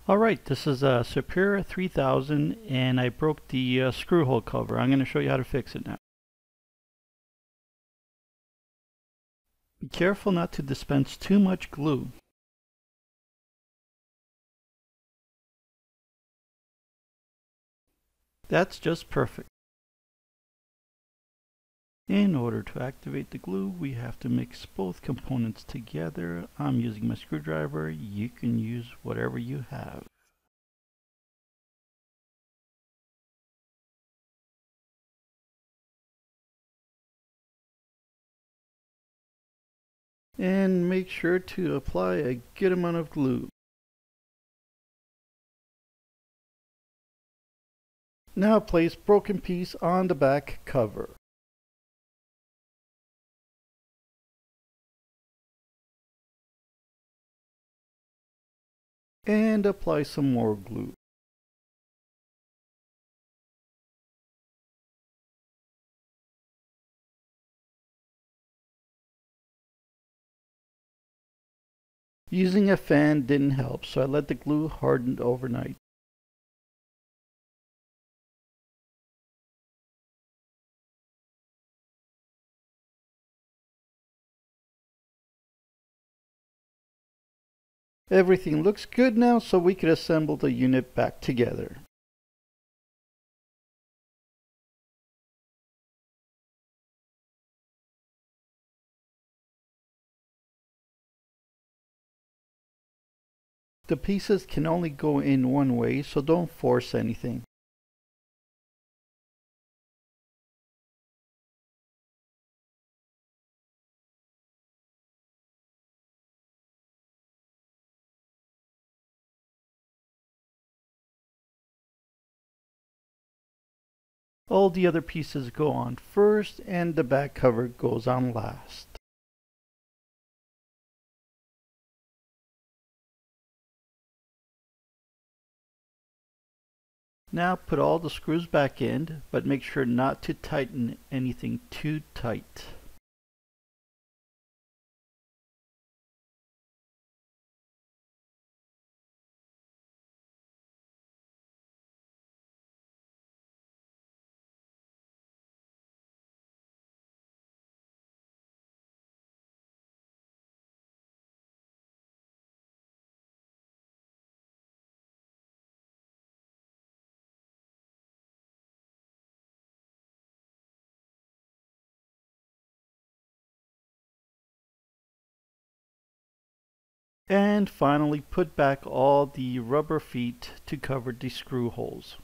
Alright, this is a Sipura 3000 and I broke the screw hole cover. I'm going to show you how to fix it now. Be careful not to dispense too much glue. That's just perfect. In order to activate the glue, we have to mix both components together. I'm using my screwdriver. You can use whatever you have. And make sure to apply a good amount of glue. Now place broken piece on the back cover. And apply some more glue. Using a fan didn't help, so I let the glue harden overnight. Everything looks good now, so we can assemble the unit back together. The pieces can only go in one way, so don't force anything. All the other pieces go on first, and the back cover goes on last. Now put all the screws back in, but make sure not to tighten anything too tight. And finally put back all the rubber feet to cover the screw holes.